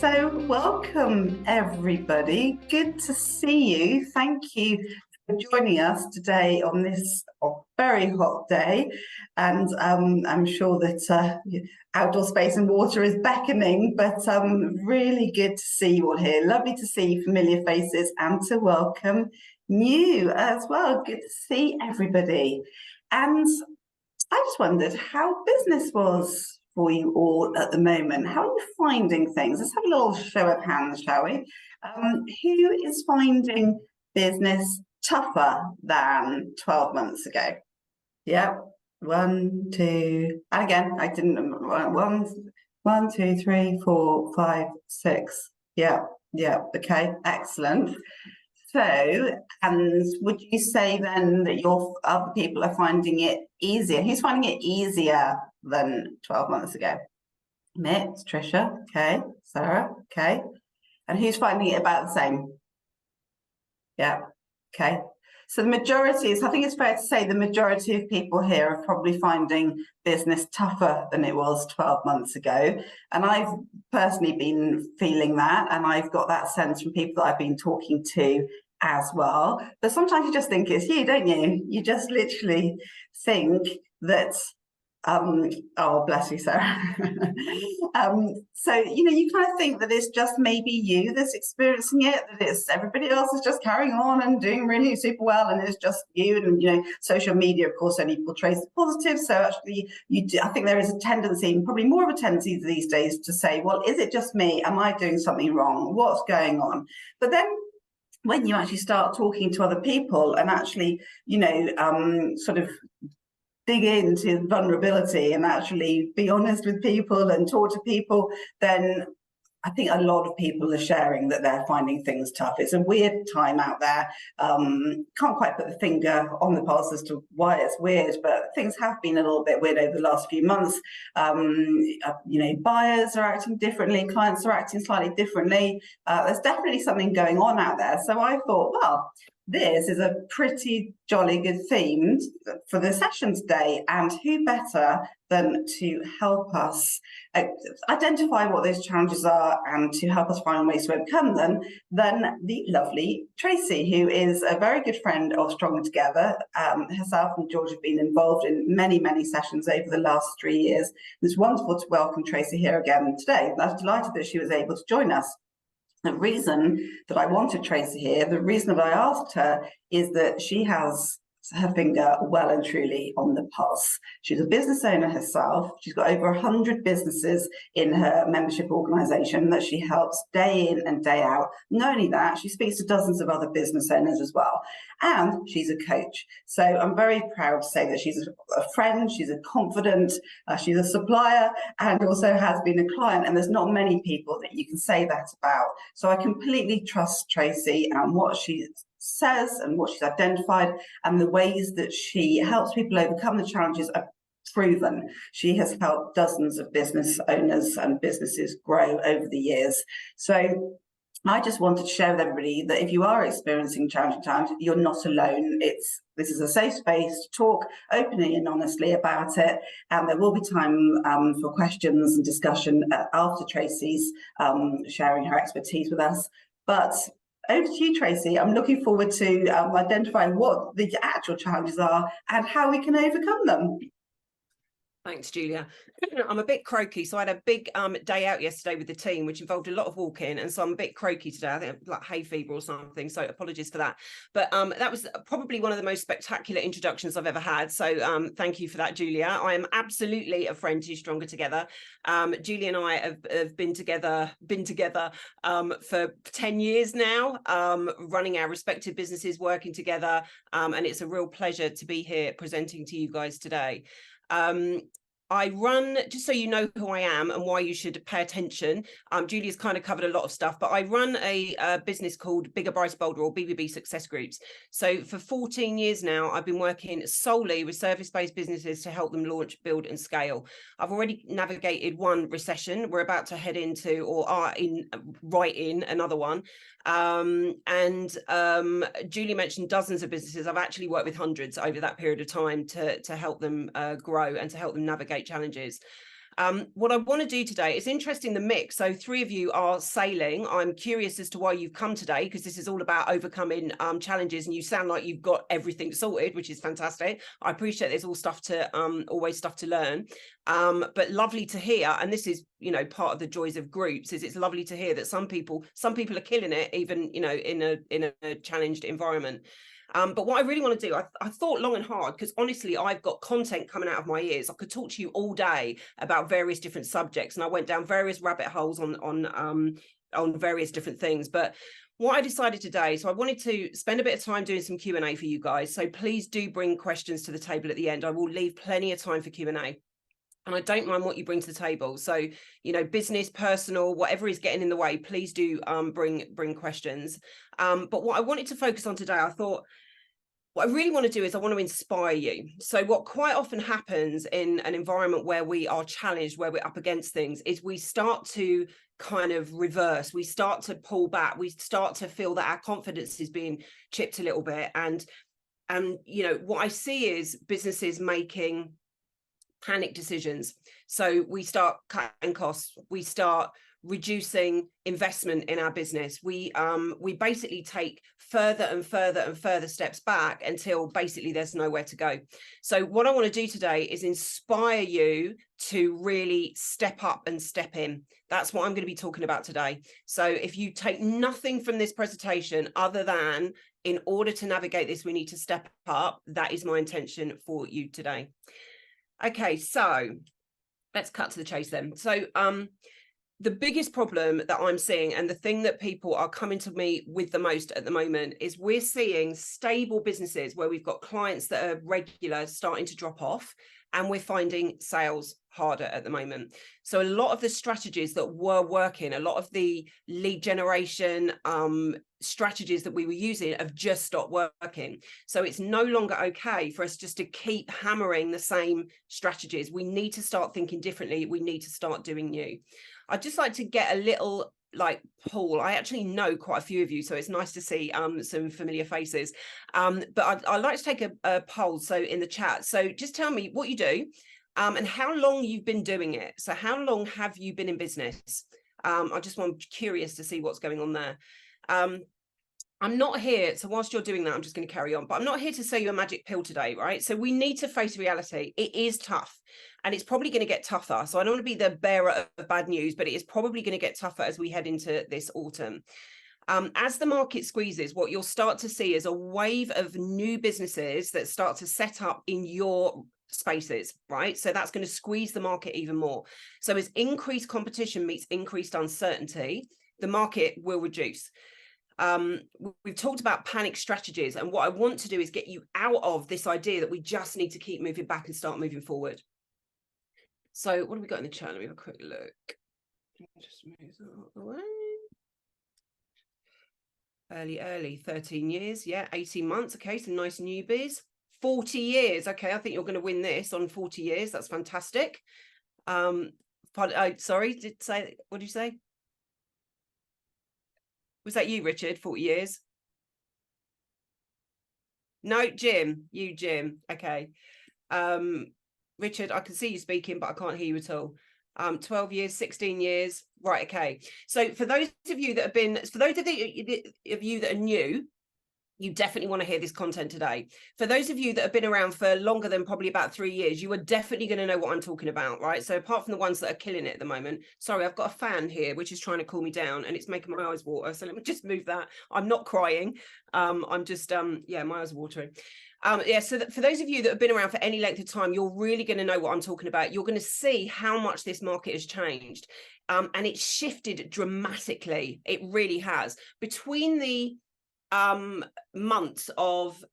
So welcome everybody. Good to see you. Thank you for joining us today on this very hot day. And I'm sure that outdoor space and water is beckoning, but really good to see you all here. Lovely to see familiar faces and to welcome new as well. Good to see everybody. And I just wondered how business was for you all at the moment. How are you finding things? Let's have a little show of hands, shall we? Who is finding business tougher than 12 months ago? Yep. 1, 2, and again, I didn't. 1, 2, 3, 4, 5, 6. Yeah. Okay. Excellent. So, and would you say then that your other people are finding it easier? Who's finding it easier than 12 months ago? Mitt, Trisha, okay. Sarah, okay. And who's finding it about the same? Yeah, okay. So the majority is, I think it's fair to say the majority of people here are probably finding business tougher than it was 12 months ago. And I've personally been feeling that, and I've got that sense from people that I've been talking to as well. But sometimes you just think it's you, don't you? You just literally think that, oh, bless you, Sarah. So, you kind of think that it's just maybe you that's experiencing it, that it's everybody else is just carrying on and doing really super well, and it's just you. And, social media, of course, only portrays the positive. So actually, I think there is a tendency, probably more of a tendency these days, to say, well, is it just me? Am I doing something wrong? What's going on? But then when you actually start talking to other people and actually, sort of dig into vulnerability and actually be honest with people and talk to people, then I think a lot of people are sharing that they're finding things tough. It's a weird time out there. Can't quite put the finger on the pulse as to why it's weird, but things have been a little bit weird over the last few months. Buyers are acting differently, clients are acting slightly differently. There's definitely something going on out there. So I thought, well, this is a pretty jolly good theme for the session today, and who better than to help us identify what those challenges are and to help us find ways to overcome them than the lovely Tracey, who is a very good friend of StrongerTogether. Herself and George have been involved in many, many sessions over the last 3 years. It's wonderful to welcome Tracey here again today. I was delighted that she was able to join us. The reason that I wanted Tracey here, the reason that I asked her, is that she has her finger well and truly on the pulse. She's a business owner herself. She's got over 100 businesses in her membership organisation that she helps day in and day out. Not only that, she speaks to dozens of other business owners as well. And she's a coach. So I'm very proud to say that she's a friend, she's a confidant, she's a supplier, and also has been a client. And there's not many people that you can say that about. So I completely trust Tracey and what she says and what she's identified, and the ways that she helps people overcome the challenges are proven. She has helped dozens of business owners and businesses grow over the years. So I just wanted to share with everybody that if you are experiencing challenging times, you're not alone. This is a safe space to talk openly and honestly about it, and there will be time for questions and discussion after Tracey's sharing her expertise with us. But over to you, Tracey. I'm looking forward to identifying what the actual challenges are and how we can overcome them. Thanks, Julia. I'm a bit croaky, so I had a big day out yesterday with the team, which involved a lot of walking, and so I'm a bit croaky today. I think like hay fever or something, so apologies for that. But that was probably one of the most spectacular introductions I've ever had, so thank you for that, Julia. I am absolutely a friend to StrongerTogether. Julia and I have been together for 10 years now, running our respective businesses, working together, and it's a real pleasure to be here presenting to you guys today. I run, just so you know who I am and why you should pay attention, Julia's kind of covered a lot of stuff, but I run a business called Bigger, Brighter, Bolder, or BBB Success Groups. So for 14 years now, I've been working solely with service-based businesses to help them launch, build and scale. I've already navigated one recession. We're about to head into, or are right in another one. Julie mentioned dozens of businesses. I've actually worked with hundreds over that period of time to help them grow and to help them navigate challenges. What I want to do today is interesting, the mix. So 3 of you are sailing. I'm curious as to why you've come today, because this is all about overcoming challenges, and you sound like you've got everything sorted, which is fantastic. I appreciate there's always stuff to learn, but lovely to hear. And this is, you know, part of the joys of groups, is it's lovely to hear that some people are killing it, even, you know, in a challenged environment. But what I really want to do, I thought long and hard, because honestly, I've got content coming out of my ears. I could talk to you all day about various different subjects, and I went down various rabbit holes on various different things. But what I decided today, so I wanted to spend a bit of time doing some Q&A for you guys. So please do bring questions to the table at the end. I will leave plenty of time for Q&A. And I don't mind what you bring to the table. So, you know, business, personal, whatever is getting in the way, please do bring questions. But what I wanted to focus on today, I thought, what I really want to do is I want to inspire you. So what quite often happens in an environment where we are challenged, where we're up against things, is we start to kind of reverse. We start to pull back. We start to feel that our confidence is being chipped a little bit. And you know, what I see is businesses making panic decisions. So we start cutting costs. We start reducing investment in our business. We basically take further and further steps back until basically there's nowhere to go. So what I want to do today is inspire you to really step up and step in. That's what I'm going to be talking about today. So if you take nothing from this presentation other than, in order to navigate this, we need to step up, that is my intention for you today. Okay, so let's cut to the chase then. So the biggest problem that I'm seeing, and the thing that people are coming to me with the most at the moment, is we're seeing stable businesses where we've got clients that are regular starting to drop off, and we're finding sales harder at the moment. So a lot of the strategies that were working, a lot of the lead generation strategies that we were using have just stopped working. So it's no longer okay for us just to keep hammering the same strategies. We need to start thinking differently. We need to start doing new. I'd just like to get a little poll. I actually know quite a few of you, so it's nice to see some familiar faces. But I'd like to take a poll, so in the chat. So just tell me what you do and how long you've been doing it. So how long have you been in business? I just want curious to see what's going on there. I'm not here, so whilst you're doing that, I'm just going to carry on, but I'm not here to sell you a magic pill today, right? So we need to face reality. It is tough, and it's probably going to get tougher. So I don't want to be the bearer of bad news, but it is probably going to get tougher as we head into this autumn. As the market squeezes, what you'll start to see is a wave of new businesses that start to set up in your spaces, right? So that's going to squeeze the market even more. So as increased competition meets increased uncertainty, the market will reduce. We've talked about panic strategies, and what I want to do is get you out of this idea that we just need to keep moving back and start moving forward. So what have we got in the chat? Let me have a quick look. Just move that out of the way. Early, 13 years. Yeah, 18 months. Okay, some nice newbies. 40 years. Okay, I think you're going to win this on 40 years. That's fantastic. Sorry, what did you say? Was that you, Richard? 40 years? No, Jim. You, Jim. Okay. Richard, I can see you speaking, but I can't hear you at all. 12 years, 16 years. Right, okay. So for those of you that are new, you definitely want to hear this content today. For those of you that have been around for longer than probably about 3 years, you are definitely going to know what I'm talking about, right? So apart from the ones that are killing it at the moment, sorry, I've got a fan here, which is trying to cool me down, and it's making my eyes water. So let me just move that. I'm not crying. I'm just, yeah, my eyes are watering. So for those of you that have been around for any length of time, you're really going to know what I'm talking about. You're going to see how much this market has changed. And it's shifted dramatically. It really has. Between the months of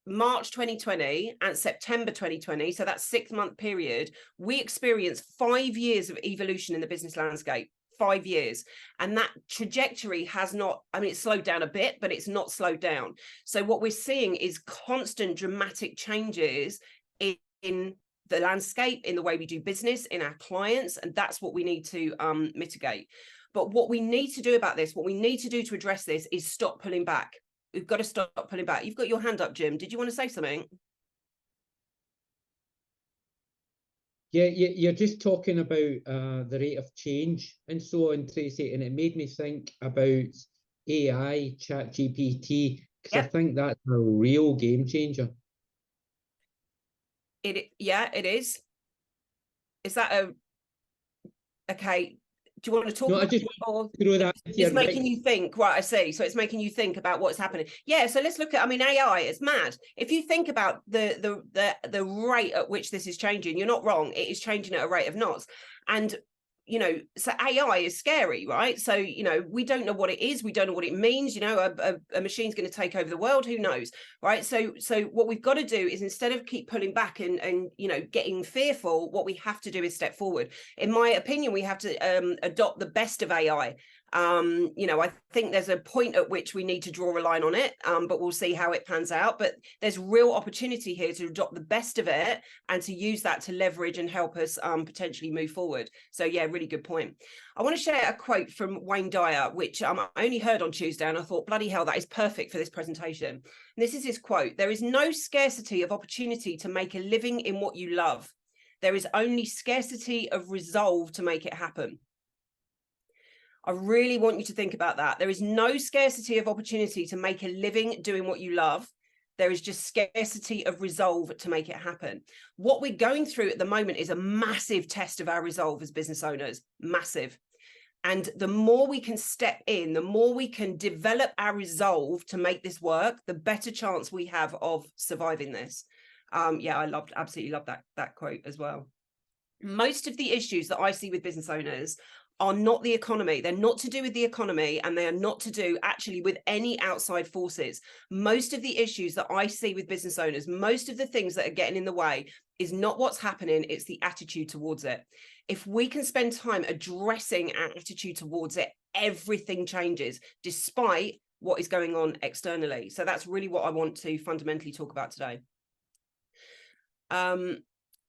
March 2020 and September 2020, so that 6-month period, we experienced 5 years of evolution in the business landscape. 5 years, and that trajectory has not, I mean, it's slowed down a bit, but it's not slowed down. So what we're seeing is constant dramatic changes in the landscape, in the way we do business, in our clients, and that's what we need to mitigate. But what we need to do about this, what we need to do to address this, is stop pulling back. We've got to stop pulling back. You've got your hand up, Jim. Did you want to say something? Yeah, you're just talking about the rate of change and so on, Tracy, and it made me think about AI, ChatGPT, because I Yep. think that's a real game changer. Yeah, it is. Is that okay? Do you want to talk No, I about just it, or throw that it's making you think? Right, I see. So it's making you think about what's happening. Yeah. So let's look at. I mean, AI. It's mad. If you think about the rate at which this is changing, you're not wrong. It is changing at a rate of knots, and so AI is scary, right? So we don't know what it is. We don't know what it means. A machine's going to take over the world. Who knows, right? So what we've got to do is, instead of keep pulling back and getting fearful, what we have to do is step forward. In my opinion, we have to adopt the best of AI. I think there's a point at which we need to draw a line on it, but we'll see how it pans out. But there's real opportunity here to adopt the best of it and to use that to leverage and help us potentially move forward. So yeah, really good point. I want to share a quote from Wayne Dyer, which I only heard on Tuesday, and I thought, bloody hell, that is perfect for this presentation. And this is his quote: "There is no scarcity of opportunity to make a living in what you love. There is only scarcity of resolve to make it happen." I really want you to think about that. There is no scarcity of opportunity to make a living doing what you love. There is just scarcity of resolve to make it happen. What we're going through at the moment is a massive test of our resolve as business owners, massive. And the more we can step in, the more we can develop our resolve to make this work, the better chance we have of surviving this. Yeah, I absolutely loved that quote as well. Most of the issues that I see with business owners are not the economy. They're not to do with the economy, and they are not to do actually with any outside forces. Most of the issues that I see with business owners, most of the things that are getting in the way, is not what's happening, it's the attitude towards it. If we can spend time addressing our attitude towards it, everything changes, despite what is going on externally. So that's really what I want to fundamentally talk about today.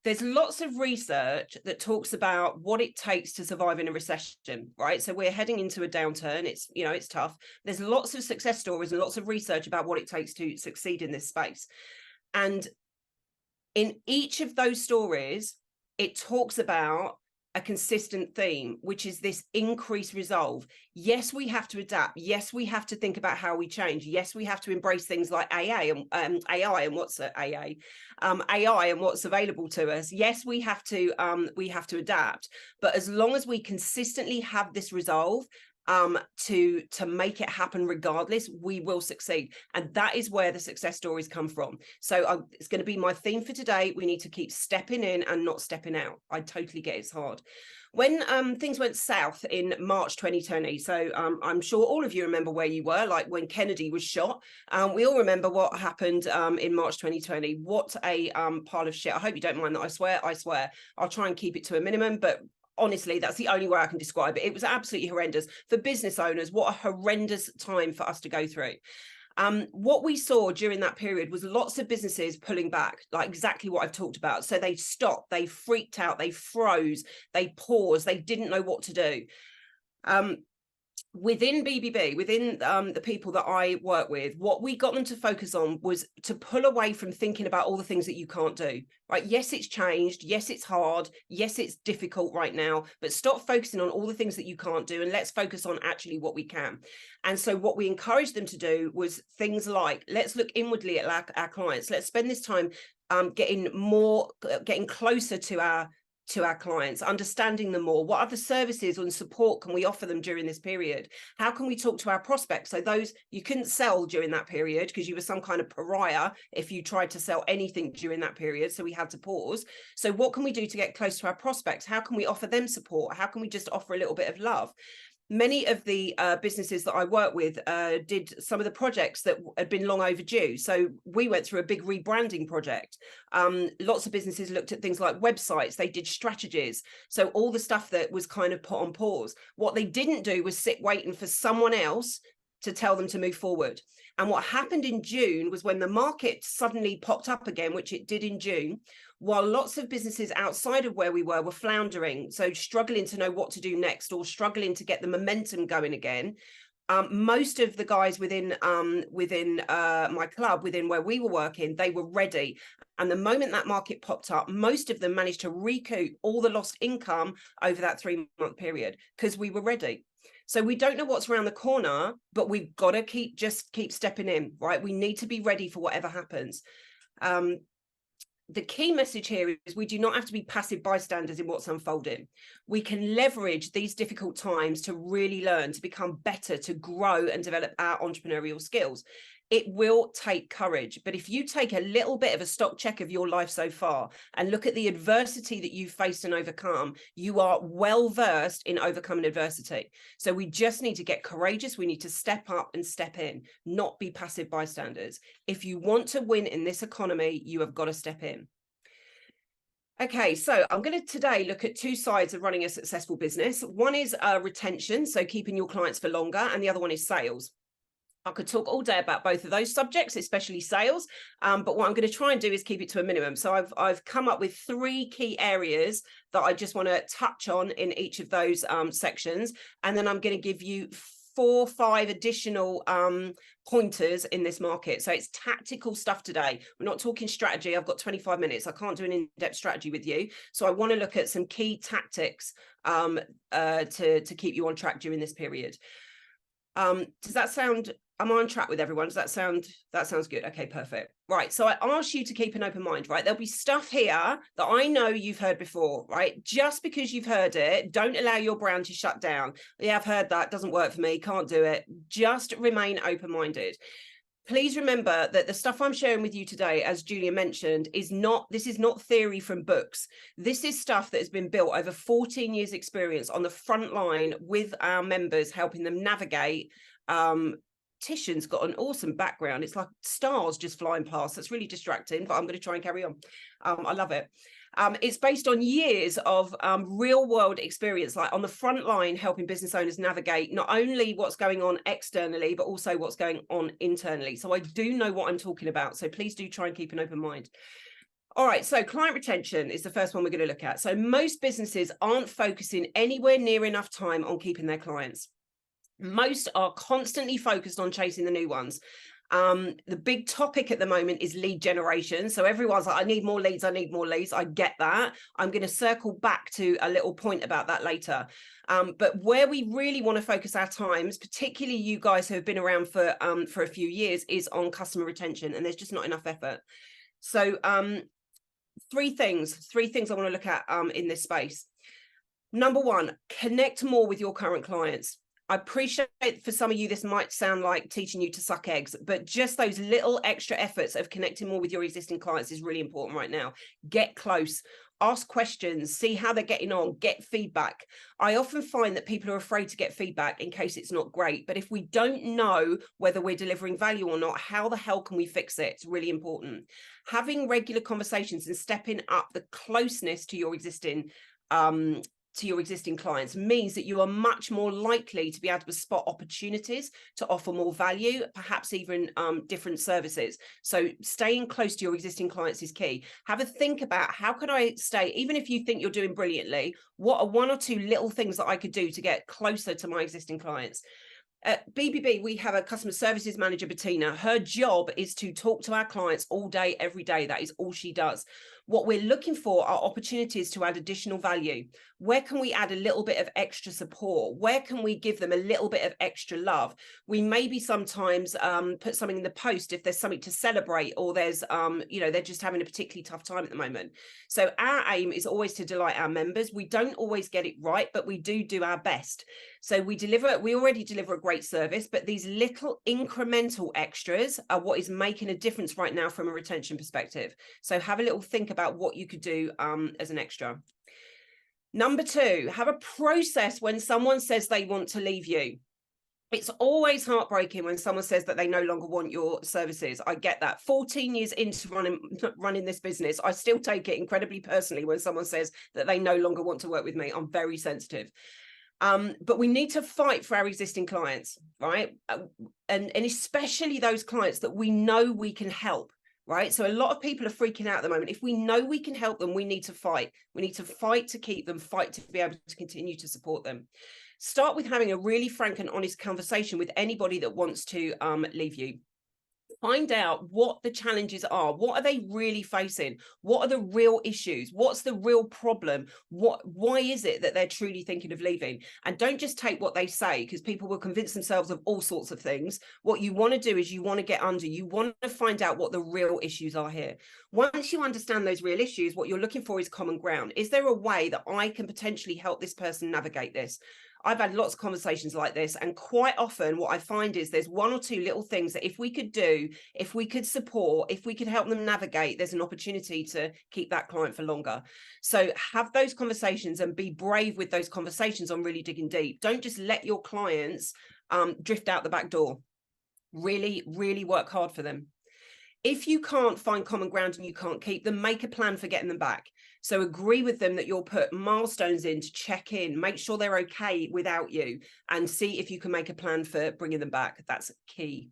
There's lots of research that talks about what it takes to survive in a recession, right? So we're heading into a downturn. It's tough. There's lots of success stories and lots of research about what it takes to succeed in this space. And in each of those stories, it talks about a consistent theme, which is this increased resolve. Yes, we have to adapt. Yes, we have to think about how we change. Yes, we have to embrace things like AI and what's AI and what's available to us. Yes, we have to adapt. But as long as we consistently have this resolve to make it happen regardless, we will succeed. And that is where the success stories come from. So it's going to be my theme for today. We need to keep stepping in and not stepping out. I totally get it's hard. When things went south in March 2020, so I'm sure all of you remember where you were, like when Kennedy was shot. We all remember what happened in March 2020. What a pile of shit. I hope you don't mind that I swear. I'll try and keep it to a minimum, but honestly, that's the only way I can describe it. It was absolutely horrendous. For business owners, what a horrendous time for us to go through. What we saw during that period was lots of businesses pulling back, like exactly what I've talked about. So they stopped, they freaked out, they froze, they paused, they didn't know what to do. Within BBB, within the people that I work with, what we got them to focus on was to pull away from thinking about all the things that you can't do, right? Yes, it's changed. Yes, it's hard. Yes, it's difficult right now, but stop focusing on all the things that you can't do and let's focus on actually what we can. And so what we encouraged them to do was things like, let's look inwardly at our clients. Let's spend this time getting closer to our clients, understanding them more. What other services and support can we offer them during this period? How can we talk to our prospects? So those you couldn't sell during that period because you were some kind of pariah if you tried to sell anything during that period. So we had to pause. So what can we do to get close to our prospects? How can we offer them support? How can we just offer a little bit of love? Many of the businesses that I work with did some of the projects that had been long overdue. So we went through a big rebranding project. Lots of businesses looked at things like websites. They did strategies. So all the stuff that was kind of put on pause. What they didn't do was sit waiting for someone else to tell them to move forward. And what happened in June was when the market suddenly popped up again, which it did in June, while lots of businesses outside of where we were floundering, so struggling to know what to do next or struggling to get the momentum going again, most of the guys within my club, within where we were working, they were ready And the moment that market popped up, most of them managed to recoup all the lost income over that 3-month period because we were ready. So we don't know what's around the corner, but we've got to keep stepping in, right? We need to be ready for whatever happens. The key message here is we do not have to be passive bystanders in what's unfolding. We can leverage these difficult times to really learn, to become better, to grow and develop our entrepreneurial skills. It will take courage, but if you take a little bit of a stock check of your life so far and look at the adversity that you've faced and overcome, you are well versed in overcoming adversity. So we just need to get courageous. We need to step up and step in, not be passive bystanders. If you want to win in this economy, you have got to step in. Okay, so I'm going to today look at two sides of running a successful business. One is retention, so keeping your clients for longer, and the other one is sales. I could talk all day about both of those subjects, especially sales, but what I'm going to try and do is keep it to a minimum. So I've come up with 3 key areas that I just want to touch on in each of those sections, and then I'm going to give you 4 or 5 additional pointers in this market. So it's tactical stuff today. We're not talking strategy. I've got 25 minutes. I can't do an in-depth strategy with you. So I want to look at some key tactics to keep you on track during this period. Does that sound, am I on track with everyone? Does that sounds good? Okay, perfect. Right, so I ask you to keep an open mind, right? There'll be stuff here that I know you've heard before, right? Just because you've heard it, don't allow your brand to shut down. Yeah, I've heard that, doesn't work for me, can't do it. Just remain open-minded. Please remember that the stuff I'm sharing with you today, as Julia mentioned, this is not theory from books. This is stuff that has been built over 14 years experience on the front line with our members, helping them navigate. Titian's got an awesome background. It's like stars just flying past. That's really distracting, but I'm going to try and carry on. I love it. It's based on years of real world experience, like on the front line, helping business owners navigate not only what's going on externally, but also what's going on internally. So I do know what I'm talking about. So please do try and keep an open mind. All right, so client retention is the first one we're going to look at. So most businesses aren't focusing anywhere near enough time on keeping their clients. Most are constantly focused on chasing the new ones. The big topic at the moment is lead generation. So everyone's like, I need more leads. I need more leads. I get that. I'm going to circle back to a little point about that later. But where we really want to focus our times, particularly you guys who have been around for a few years, is on customer retention. And there's just not enough effort. So 3 things I want to look at in this space. Number 1, connect more with your current clients. I appreciate for some of you, this might sound like teaching you to suck eggs, but just those little extra efforts of connecting more with your existing clients is really important right now. Get close, ask questions, see how they're getting on, get feedback. I often find that people are afraid to get feedback in case it's not great. But if we don't know whether we're delivering value or not, how the hell can we fix it? It's really important. Having regular conversations and stepping up the closeness to your existing clients means that you are much more likely to be able to spot opportunities to offer more value, perhaps even different services. So staying close to your existing clients is key. Have a think about how can I stay, even if you think you're doing brilliantly, what are 1 or 2 little things that I could do to get closer to my existing clients? At BBB, we have a customer services manager, Bettina. Her job is to talk to our clients all day, every day. That is all she does. What we're looking for are opportunities to add additional value. Where can we add a little bit of extra support? Where can we give them a little bit of extra love? We maybe sometimes put something in the post if there's something to celebrate, or there's, they're just having a particularly tough time at the moment. So our aim is always to delight our members. We don't always get it right, but we do our best. So we already deliver a great service, but these little incremental extras are what is making a difference right now from a retention perspective. So have a little think about what you could do as an extra. Number 2, have a process when someone says they want to leave you. It's always heartbreaking when someone says that they no longer want your services. I get that. 14 years into running this business, I still take it incredibly personally when someone says that they no longer want to work with me. I'm very sensitive. But we need to fight for our existing clients, right? And especially those clients that we know we can help. Right. So a lot of people are freaking out at the moment. If we know we can help them, we need to fight. We need to fight to keep them, fight to be able to continue to support them. Start with having a really frank and honest conversation with anybody that wants to leave you. Find out what the challenges are. What are they really facing? What are the real issues? What's the real problem? Why is it that they're truly thinking of leaving? And don't just take what they say, because people will convince themselves of all sorts of things. What you want to do is you want to get under, you want to find out what the real issues are here. Once you understand those real issues, what you're looking for is common ground. Is there a way that I can potentially help this person navigate this? I've had lots of conversations like this, and quite often what I find is there's one or two little things that if we could do, if we could support, if we could help them navigate, there's an opportunity to keep that client for longer. So have those conversations and be brave with those conversations on really digging deep. Don't just let your clients drift out the back door. Really, really work hard for them. If you can't find common ground and you can't keep them, make a plan for getting them back. So agree with them that you'll put milestones in to check in, make sure they're okay without you, and see if you can make a plan for bringing them back. That's key.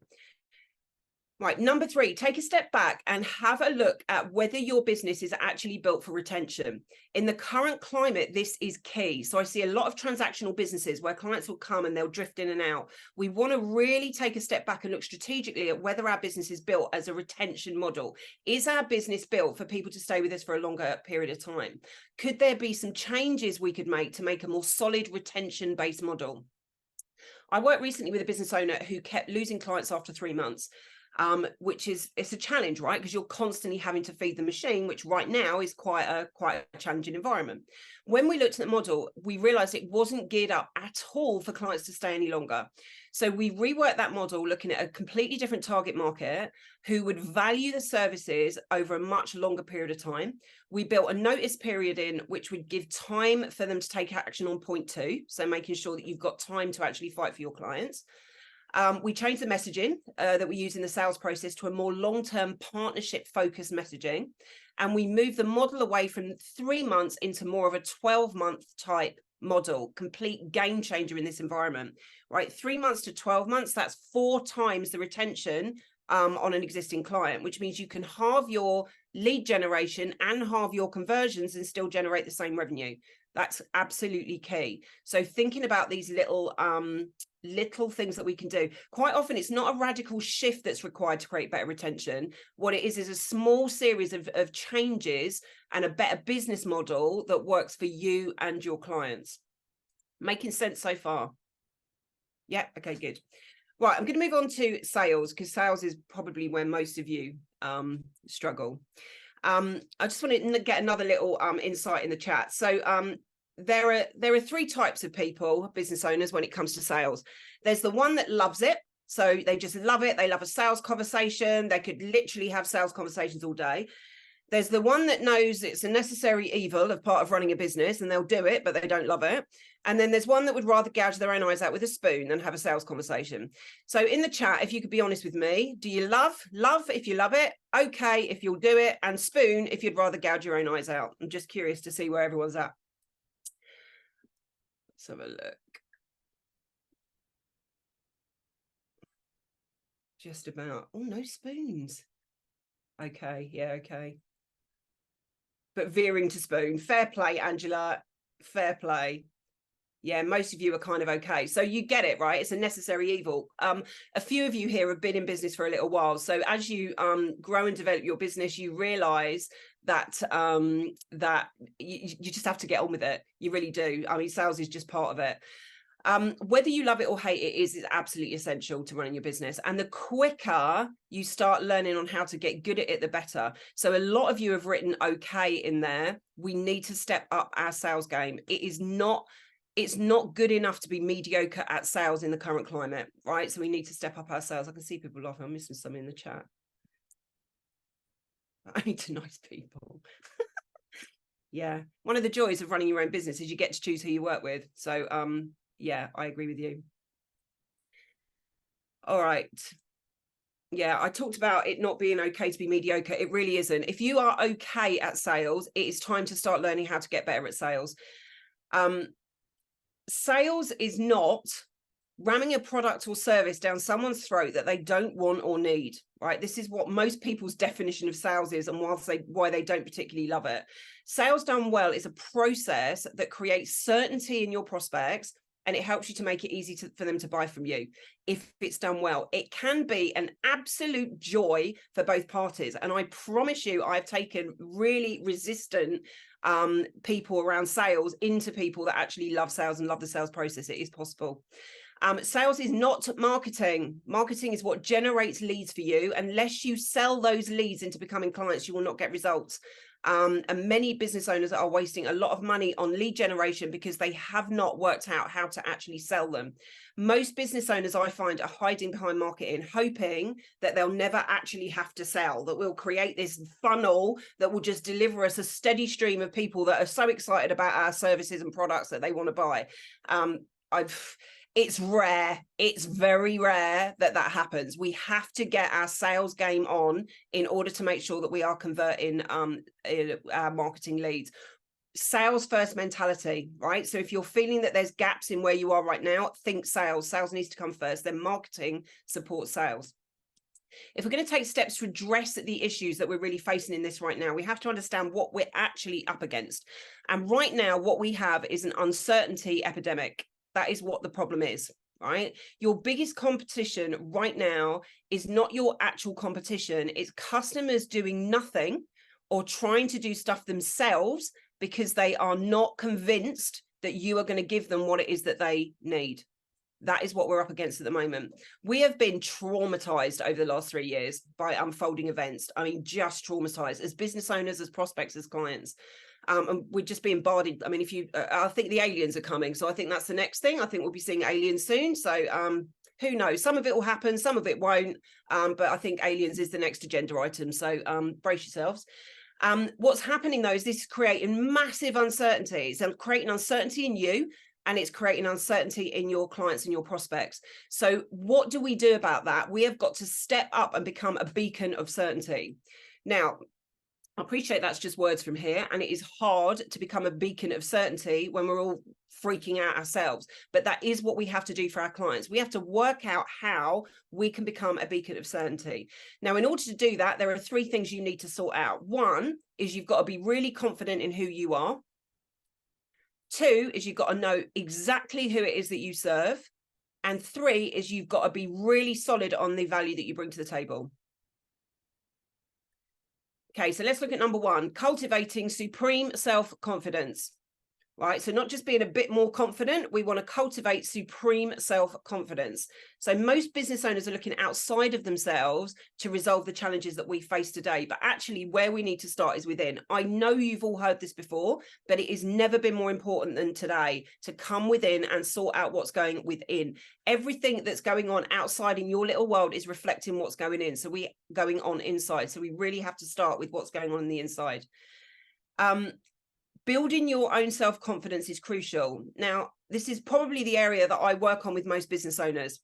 Right, number 3, take a step back and have a look at whether your business is actually built for retention. In the current climate, this is key. So I see a lot of transactional businesses where clients will come and they'll drift in and out. We want to really take a step back and look strategically at whether our business is built as a retention model. Is our business built for people to stay with us for a longer period of time? Could there be some changes we could make to make a more solid retention-based model? I worked recently with a business owner who kept losing clients after 3 months. Which is, it's a challenge, right? Because you're constantly having to feed the machine, which right now is quite a challenging environment. When we looked at the model, we realized it wasn't geared up at all for clients to stay any longer. So we reworked that model, looking at a completely different target market who would value the services over a much longer period of time. We built a notice period in which would give time for them to take action on point 2. So making sure that you've got time to actually fight for your clients. We changed the messaging that we use in the sales process to a more long-term partnership focused messaging. And we moved the model away from 3 months into more of a 12-month type model, complete game changer in this environment, right? 3 months to 12 months, that's 4 times the retention on an existing client, which means you can halve your lead generation and halve your conversions and still generate the same revenue. That's absolutely key. So thinking about these little things that we can do. Quite often it's not a radical shift that's required to create better retention. What it is a small series of changes and a better business model that works for you and your clients. Making sense so far? Yeah, okay, good. Right, I'm going to move on to sales, because sales is probably where most of you struggle. I just want to get another little insight in the chat. So there are 3 types of people, business owners, when it comes to sales. There's the one that loves it. So they just love it. They love a sales conversation. They could literally have sales conversations all day. There's the one that knows it's a necessary evil of part of running a business, and they'll do it, but they don't love it. And then there's one that would rather gouge their own eyes out with a spoon than have a sales conversation. So in the chat, if you could be honest with me, do you love if you love it, okay if you'll do it, and spoon if you'd rather gouge your own eyes out? I'm just curious to see where everyone's at. Let's have a look. Just about. Oh, no spoons. Okay, yeah, okay. But veering to spoon. Fair play, Angela. Fair play. Yeah, most of you are kind of okay. So you get it, right? It's a necessary evil. A few of you here have been in business for a little while. So as you grow and develop your business, you realize that that you just have to get on with it. You really do. I mean, sales is just part of it. Whether you love it or hate it is absolutely essential to running your business. And the quicker you start learning on how to get good at it, the better. So a lot of you have written okay in there. We need to step up our sales game. It's not good enough to be mediocre at sales in the current climate, right? So we need to step up our sales. I can see people laughing. I'm missing some in the chat. Only to nice people. Yeah. One of the joys of running your own business is you get to choose who you work with. So, yeah, I agree with you. All right. Yeah, I talked about it not being okay to be mediocre. It really isn't. If you are okay at sales, it is time to start learning how to get better at sales. Sales is not ramming a product or service down someone's throat that they don't want or need, right? This is what most people's definition of sales is, and why they don't particularly love it. Sales done well is a process that creates certainty in your prospects and it helps you to make it easy for them to buy from you if it's done well. It can be an absolute joy for both parties. And I promise you, I've taken really resistant people around sales into people that actually love sales and love the sales process. It is possible. Sales is not marketing. Marketing is what generates leads for you. Unless you sell those leads into becoming clients, you will not get results. And many business owners are wasting a lot of money on lead generation because they have not worked out how to actually sell them. Most business owners, I find, are hiding behind marketing, hoping that they'll never actually have to sell, that we'll create this funnel that will just deliver us a steady stream of people that are so excited about our services and products that they want to buy. It's rare. It's very rare that happens. We have to get our sales game on in order to make sure that we are converting our marketing leads. Sales first mentality, right? So if you're feeling that there's gaps in where you are right now, think sales. Sales needs to come first, then marketing supports sales. If we're going to take steps to address the issues that we're really facing in this right now, we have to understand what we're actually up against. And right now, what we have is an uncertainty epidemic. That is what the problem is, right? Your biggest competition right now is not your actual competition. It's customers doing nothing or trying to do stuff themselves because they are not convinced that you are going to give them what it is that they need. That is what we're up against at the moment. We have been traumatized over the last 3 years by unfolding events. I mean, just traumatized as business owners, as prospects, as clients. And we're just being bombarded. I mean, I think the aliens are coming. So I think that's the next thing. I think we'll be seeing aliens soon. So who knows? Some of it will happen, some of it won't. But I think aliens is the next agenda item. So brace yourselves. What's happening though is this is creating massive uncertainties and creating uncertainty in you, and it's creating uncertainty in your clients and your prospects. So what do we do about that? We have got to step up and become a beacon of certainty. Now, I appreciate that's just words from here, and it is hard to become a beacon of certainty when we're all freaking out ourselves, but that is what we have to do for our clients. We have to work out how we can become a beacon of certainty. Now, in order to do that, there are 3 things you need to sort out. 1 is you've got to be really confident in who you are. 2 is you've got to know exactly who it is that you serve. And 3 is you've got to be really solid on the value that you bring to the table. Okay, so let's look at number 1, cultivating supreme self-confidence, right? So not just being a bit more confident, we want to cultivate supreme self-confidence. So most business owners are looking outside of themselves to resolve the challenges that we face today. But actually where we need to start is within. I know you've all heard this before, but it has never been more important than today to come within and sort out what's going within. Everything that's going on outside in your little world is reflecting what's going in. So we're going on inside. So we really have to start with what's going on the inside. Building your own self-confidence is crucial. Now, this is probably the area that I work on with most business owners.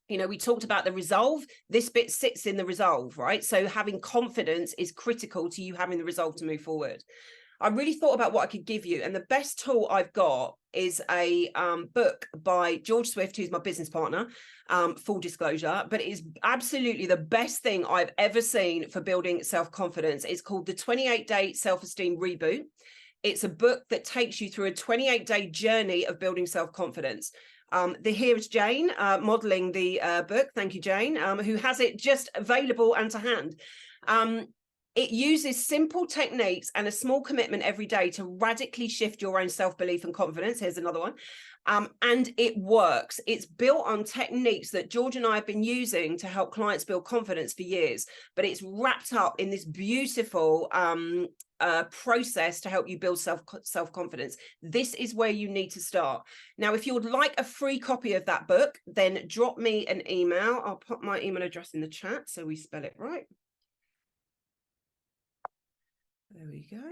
You know, we talked about the resolve. This bit sits in the resolve, right? So having confidence is critical to you having the resolve to move forward. I really thought about what I could give you, and the best tool I've got is a book by George Swift, who's my business partner, full disclosure, but it is absolutely the best thing I've ever seen for building self-confidence. It's called The 28-Day Self-Esteem Reboot. It's a book that takes you through a 28-day journey of building self-confidence. Here's Jane modeling the book. Thank you, Jane, who has it just available and to hand. It uses simple techniques and a small commitment every day to radically shift your own self-belief and confidence. Here's another one. And it works. It's built on techniques that George and I have been using to help clients build confidence for years, but it's wrapped up in this beautiful process to help you build self-confidence. This is where you need to start. Now, if you would like a free copy of that book, then drop me an email. I'll put my email address in the chat so we spell it right. There we go.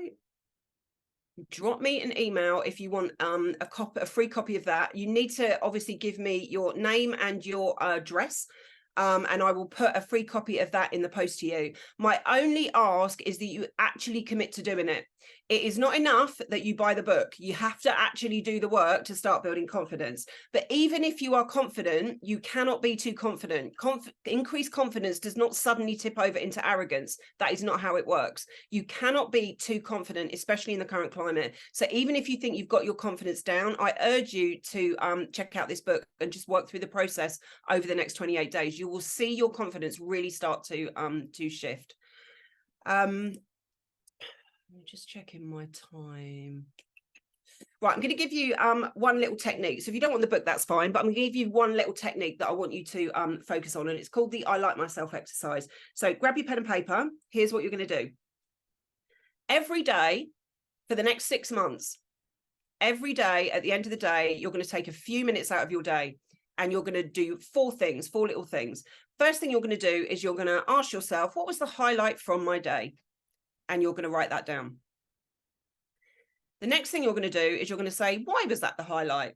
Drop me an email if you want a free copy of that. You need to obviously give me your name and your address. And I will put a free copy of that in the post to you. My only ask is that you actually commit to doing it. It is not enough that you buy the book. You have to actually do the work to start building confidence. But even if you are confident, you cannot be too confident. Increased confidence does not suddenly tip over into arrogance. That is not how it works. You cannot be too confident, especially in the current climate. So even if you think you've got your confidence down, I urge you to check out this book and just work through the process over the next 28 days. You will see your confidence really start to shift. I'm just checking my time. Right, I'm going to give you one little technique. So if you don't want the book, that's fine, but I'm going to give you one little technique that I want you to focus on, and it's called the I Like Myself exercise. So grab your pen and paper. Here's what you're going to do. Every day for the next 6 months, every day at the end of the day, you're going to take a few minutes out of your day, and you're going to do 4 things, 4 little things. First thing you're going to do is you're going to ask yourself, what was the highlight from my day? And you're going to write that down. The next thing you're going to do is you're going to say, why was that the highlight?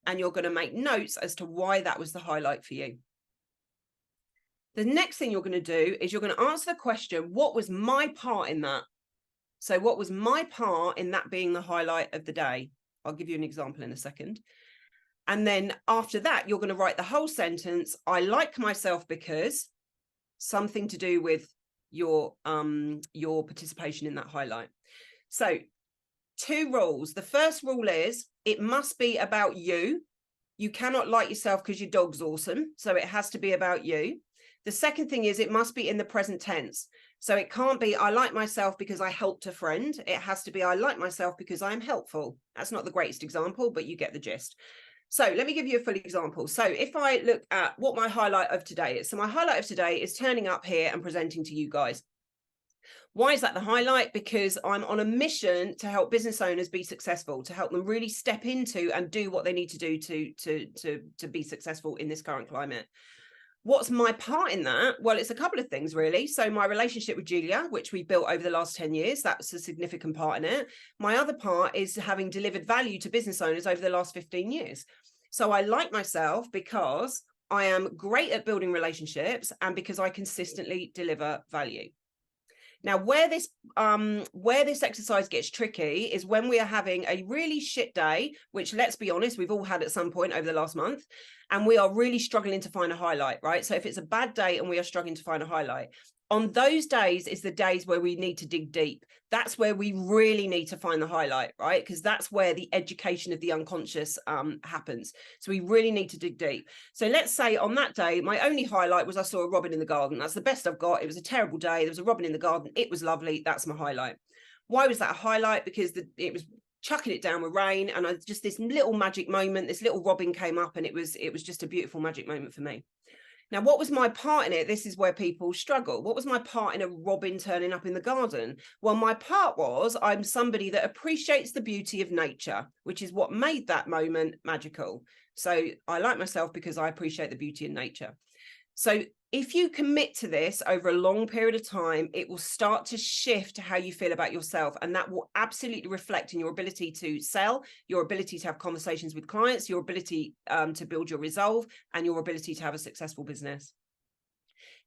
And you're going to make notes as to why that was the highlight for you. The next thing you're going to do is you're going to answer the question, what was my part in that? So what was my part in that being the highlight of the day? I'll give you an example in a second. And then after that, you're going to write the whole sentence, I like myself because something to do with your participation in that highlight. So 2 rules. The first rule is it must be about you. You cannot like yourself because your dog's awesome. So it has to be about you. The second thing is it must be in the present tense. So it can't be I like myself because I helped a friend. It has to be I like myself because I'm helpful. That's not the greatest example, but you get the gist. So let me give you a full example. So if I look at what my highlight of today is. So my highlight of today is turning up here and presenting to you guys. Why is that the highlight? Because I'm on a mission to help business owners be successful, to help them really step into and do what they need to do to be successful in this current climate. What's my part in that? Well, it's a couple of things, really. So my relationship with Julia, which we built over the last 10 years, that's a significant part in it. My other part is having delivered value to business owners over the last 15 years. So I like myself because I am great at building relationships and because I consistently deliver value. Now, where this exercise gets tricky is when we are having a really shit day, which, let's be honest, we've all had at some point over the last month, and we are really struggling to find a highlight, right? So if it's a bad day and we are struggling to find a highlight, on those days is the days where we need to dig deep. That's where we really need to find the highlight, right? Because that's where the education of the unconscious happens. So we really need to dig deep. So let's say on that day, my only highlight was I saw a robin in the garden. That's the best I've got. It was a terrible day. There was a robin in the garden. It was lovely. That's my highlight. Why was that a highlight? Because it was chucking it down with rain, and I just this little magic moment, this little robin came up, and it was just a beautiful magic moment for me. Now, what was my part in it? This is where people struggle. What was my part in a robin turning up in the garden? Well, my part was I'm somebody that appreciates the beauty of nature, which is what made that moment magical. So I like myself because I appreciate the beauty in nature. So if you commit to this over a long period of time, it will start to shift how you feel about yourself. And that will absolutely reflect in your ability to sell, your ability to have conversations with clients, your ability to build your resolve, and your ability to have a successful business.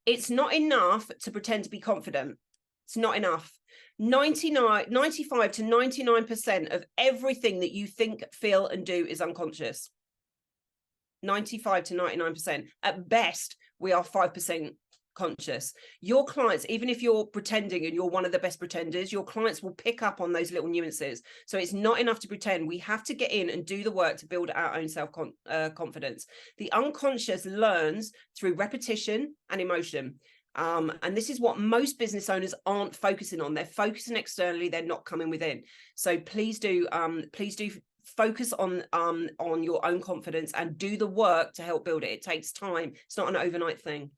It's not enough to pretend to be confident. It's not enough. 95 to 99% of everything that you think, feel, and do is unconscious. 95 to 99%. At best, we are 5% conscious. Your clients, even if you're pretending and you're one of the best pretenders, your clients will pick up on those little nuances. So it's not enough to pretend. We have to get in and do the work to build our own self-confidence. The unconscious learns through repetition and emotion. And this is what most business owners aren't focusing on. They're focusing externally. They're not coming within. So please do focus on your own confidence and do the work to help build it. It takes time. It's not an overnight thing.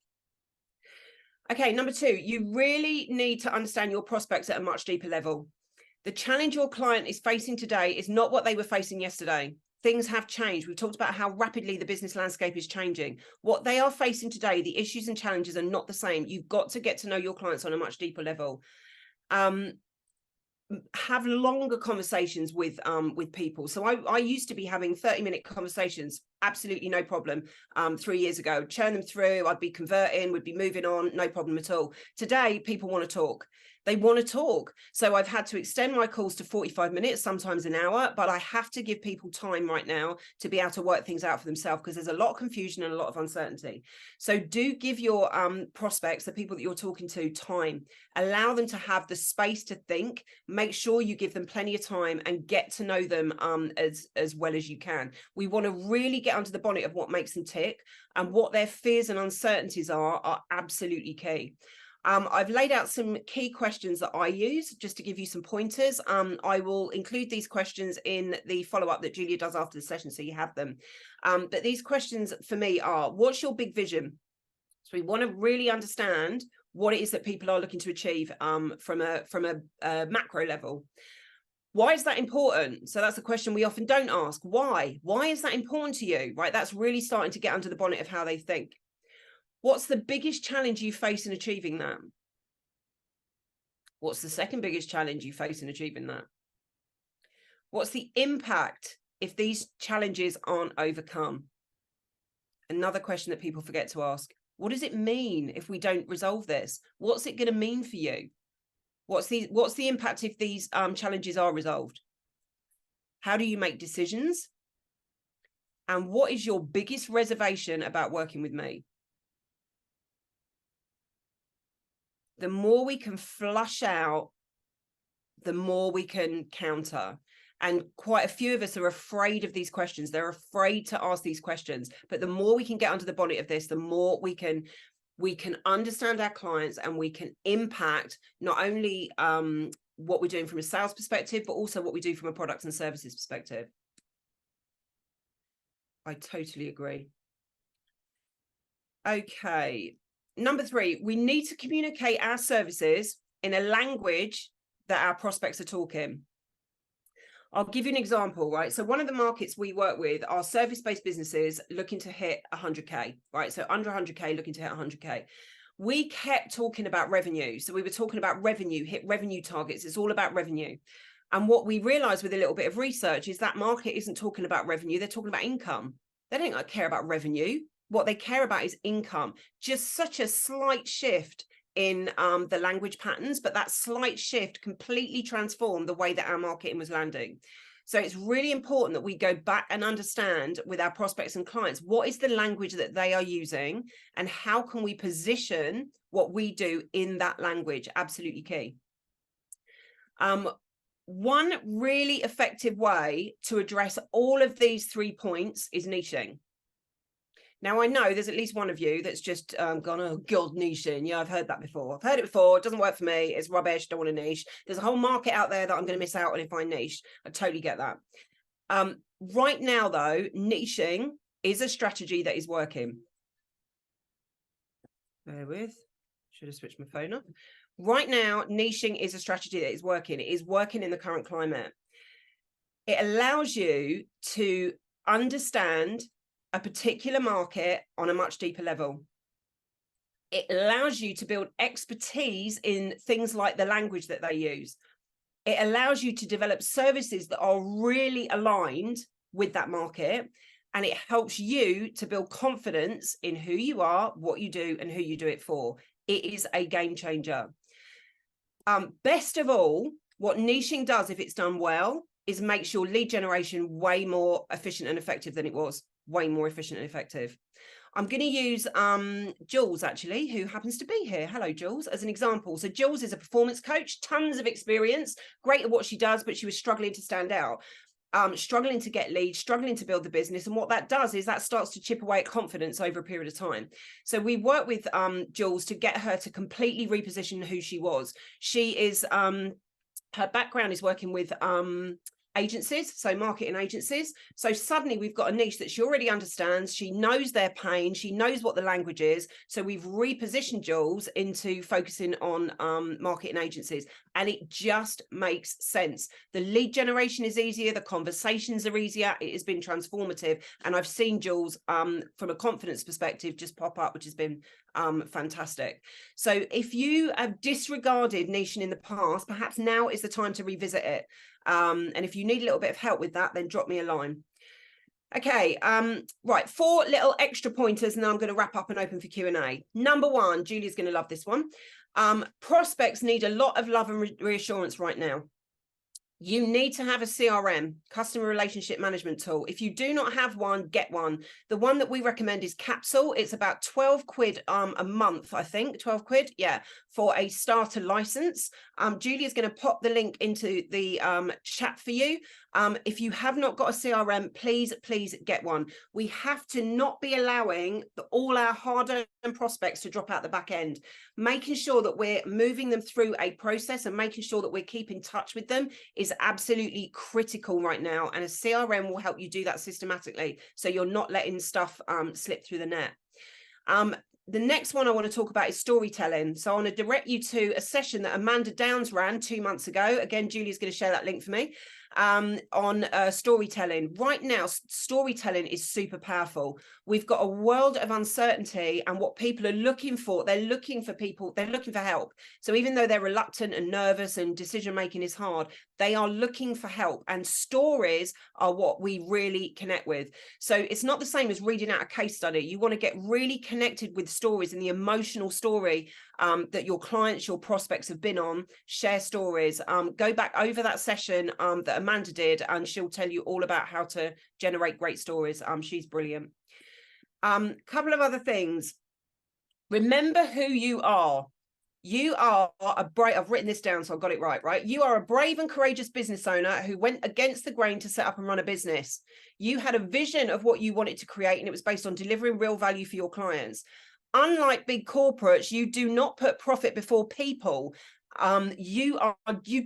Okay, number 2, you really need to understand your prospects at a much deeper level. The challenge your client is facing today is not what they were facing yesterday. Things have changed. We've talked about how rapidly the business landscape is changing. What they are facing today, the issues and challenges are not the same. You've got to get to know your clients on a much deeper level. Have longer conversations with people. So I used to be having 30-minute conversations absolutely no problem. 3 years ago, churn them through, I'd be converting, would be moving on, no problem at all. Today, people want to talk. They want to talk. So I've had to extend my calls to 45 minutes, sometimes an hour, but I have to give people time right now to be able to work things out for themselves, because there's a lot of confusion and a lot of uncertainty. So do give your prospects, the people that you're talking to, time. Allow them to have the space to think. Make sure you give them plenty of time and get to know them as well as you can. We want to really get under the bonnet of what makes them tick, and what their fears and uncertainties are absolutely key. I've laid out some key questions that I use just to give you some pointers. I will include these questions in the follow-up that Julia does after the session, so you have them. But these questions for me are, what's your big vision? So we want to really understand what it is that people are looking to achieve from a macro level. Why is that important? So that's a question we often don't ask. Why? Why is that important to you? Right? That's really starting to get under the bonnet of how they think. What's the biggest challenge you face in achieving that? What's the second biggest challenge you face in achieving that? What's the impact if these challenges aren't overcome? Another question that people forget to ask. What does it mean if we don't resolve this? What's it going to mean for you? What's the impact if these challenges are resolved? How do you make decisions? And what is your biggest reservation about working with me? The more we can flush out, the more we can counter. And quite a few of us are afraid of these questions. They're afraid to ask these questions. But the more we can get under the bonnet of this, the more we can understand our clients, and we can impact not only what we're doing from a sales perspective, but also what we do from a products and services perspective. I totally agree. Okay. Number 3, we need to communicate our services in a language that our prospects are talking. I'll give you an example, right? So one of the markets we work with are service-based businesses looking to hit 100K, right? So under 100K, looking to hit 100K. We kept talking about revenue. So we were talking about revenue, hit revenue targets. It's all about revenue. And what we realized with a little bit of research is that market isn't talking about revenue. They're talking about income. They don't care about revenue. What they care about is income. Just such a slight shift in the language patterns, but that slight shift completely transformed the way that our marketing was landing. So it's really important that we go back and understand with our prospects and clients, what is the language that they are using, and how can we position what we do in that language? Absolutely key. One really effective way to address all of these 3 points is niching. Now, I know there's at least one of you that's just gone, oh, God, niching. Yeah, I've heard that before. I've heard it before. It doesn't work for me. It's rubbish. Don't want to niche. There's a whole market out there that I'm going to miss out on if I niche. I totally get that. Right now, though, niching is a strategy that is working. Bear with. Should have switched my phone up. Right now, niching is a strategy that is working. It is working in the current climate. It allows you to understand a particular market on a much deeper level. It allows you to build expertise in things like the language that they use. It allows you to develop services that are really aligned with that market, and it helps you to build confidence in who you are, what you do, and who you do it for. It is a game changer. Best of all, what niching does, if it's done well, is makes your lead generation way more efficient and effective than it was. Way more efficient and effective. I'm going to use Jules, actually, who happens to be here. Hello, Jules, as an example. So Jules is a performance coach, tons of experience, great at what she does, but she was struggling to stand out, struggling to get leads, struggling to build the business. And what that does is that starts to chip away at confidence over a period of time. So we worked with Jules to get her to completely reposition who she was. She is, her background is working with agencies, so marketing agencies. So suddenly we've got a niche that she already understands. She knows their pain. She knows what the language is. So we've repositioned Jules into focusing on marketing agencies, and it just makes sense. The lead generation is easier. The conversations are easier. It has been transformative. And I've seen Jules from a confidence perspective just pop up, which has been fantastic. So if you have disregarded niching in the past, perhaps now is the time to revisit it. And if you need a little bit of help with that, then drop me a line. Okay, right, 4 little extra pointers, and then I'm going to wrap up and open for Q&A. Number 1, Julia's going to love this one. Prospects need a lot of love and reassurance right now. You need to have a CRM, customer relationship management tool. If you do not have one, get one. The one that we recommend is Capsule. It's about 12 quid a month, I think, 12 quid, yeah, for a starter license. Julia's going to pop the link into the chat for you. If you have not got a CRM, please get one. We have to not be allowing all our hard-earned prospects to drop out the back end. Making sure that we're moving them through a process and making sure that we're keeping in touch with them is absolutely critical right now. And a CRM will help you do that systematically, so you're not letting stuff slip through the net. The next one I want to talk about is storytelling. So I want to direct you to a session that Amanda Downs ran 2 months ago. Again, Julia's going to share that link for me, on storytelling. Right now, storytelling is super powerful. We've got a world of uncertainty, and what people are looking for, they're looking for help. So even though they're reluctant and nervous and decision making is hard, they are looking for help, and stories are what we really connect with. So it's not the same as reading out a case study. You want to get really connected with stories and the emotional story that your clients, your prospects have been on. Share stories. Go back over that session that Amanda did, and she'll tell you all about how to generate great stories. She's brilliant. Couple of other things. Remember who you are. You are a brave, I've written this down so I got it right? You are a brave and courageous business owner who went against the grain to set up and run a business. You had a vision of what you wanted to create, and it was based on delivering real value for your clients. Unlike big corporates, you do not put profit before people. You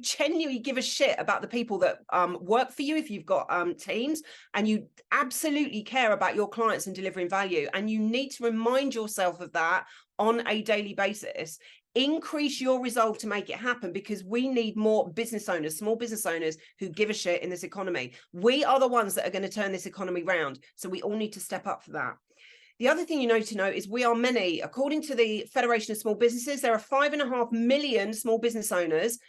genuinely give a shit about the people that work for you if you've got teams, and you absolutely care about your clients and delivering value. And you need to remind yourself of that on a daily basis. Increase your resolve to make it happen, because we need more business owners, small business owners who give a shit in this economy. We are the ones that are going to turn this economy round. So we all need to step up for that. The other thing you need to know is we are many. According to the Federation of Small Businesses, there are 5.5 million small business owners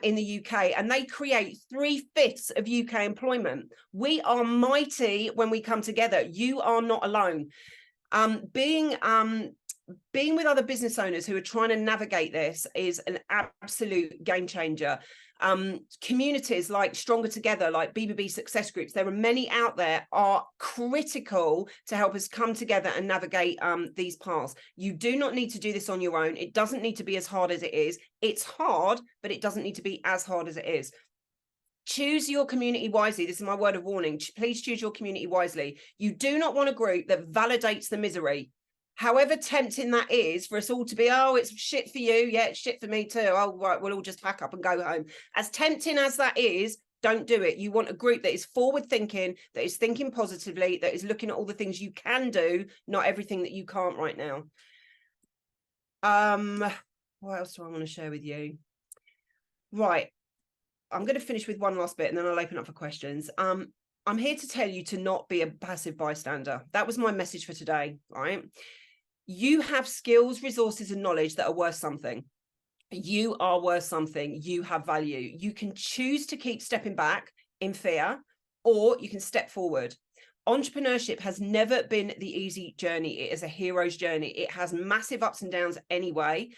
in the UK, and they create 3/5 of UK employment. We are mighty when we come together. You are not alone. Being with other business owners who are trying to navigate this is an absolute game changer. Communities like StrongerTogether, like BBB success groups, there are many out there, are critical to help us come together and navigate these paths. You do not need to do this on your own. It doesn't need to be as hard as it is. It's hard, but it doesn't need to be as hard as it is. Choose your community wisely. This is my word of warning. Please choose your community wisely. You do not want a group that validates the misery. However tempting that is for us all to be, oh, it's shit for you. Yeah, it's shit for me too. Oh, right, we'll all just pack up and go home. As tempting as that is, don't do it. You want a group that is forward thinking, that is thinking positively, that is looking at all the things you can do, not everything that you can't right now. What else do I want to share with you? Right. I'm going to finish with one last bit, and then I'll open up for questions. I'm here to tell you to not be a passive bystander. That was my message for today, right? You have skills, resources, and knowledge that are worth something. You are worth something. You have value. You can choose to keep stepping back in fear, or you can step forward. Entrepreneurship has never been the easy journey. It is a hero's journey. It has massive ups and downs anyway.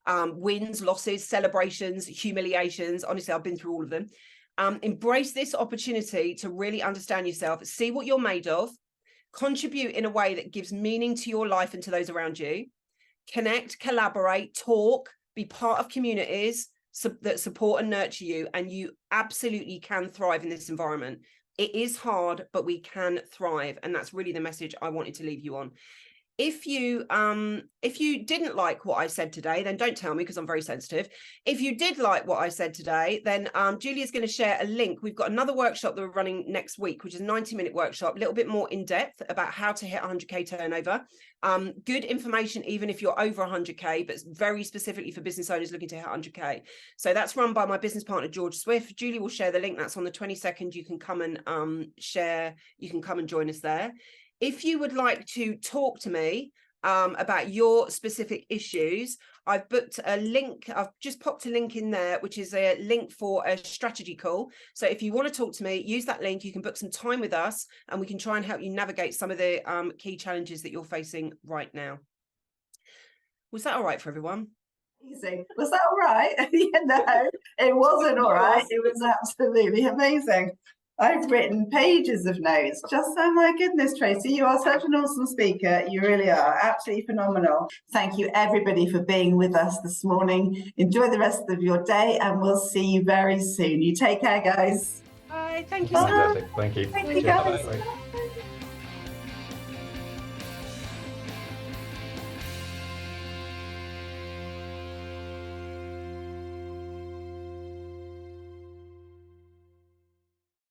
Wins, losses, celebrations, humiliations. Honestly, I've been through all of them. Embrace this opportunity to really understand yourself, see what you're made of, contribute in a way that gives meaning to your life and to those around you, connect, collaborate, talk, be part of communities that support and nurture you, and you absolutely can thrive in this environment. It is hard, but we can thrive, and that's really the message I wanted to leave you on. If you didn't like what I said today, then don't tell me, because I'm very sensitive. If you did like what I said today, then Julia's going to share a link. We've got another workshop that we're running next week, which is a 90-minute workshop, a little bit more in depth about how to hit 100K turnover. Good information, even if you're over 100K, but very specifically for business owners looking to hit 100K. So that's run by my business partner, George Swift. Julie will share the link. That's on the 22nd. You can come and share. You can come and join us there. If you would like to talk to me, about your specific issues, I've booked a link. I've just popped a link in there, which is a link for a strategy call. So if you want to talk to me, use that link. You can book some time with us and we can try and help you navigate some of the key challenges that you're facing right now. Was that all right for everyone? Amazing. Was that all right? No, it wasn't all right. It was absolutely amazing. I've written pages of notes. Just, oh my goodness, Tracey, you are such an awesome speaker. You really are absolutely phenomenal. Thank you, everybody, for being with us this morning. Enjoy the rest of your day, and we'll see you very soon. You take care, guys. Bye. Thank you. Bye. Fantastic. Thank you. Thank you, guys. Bye.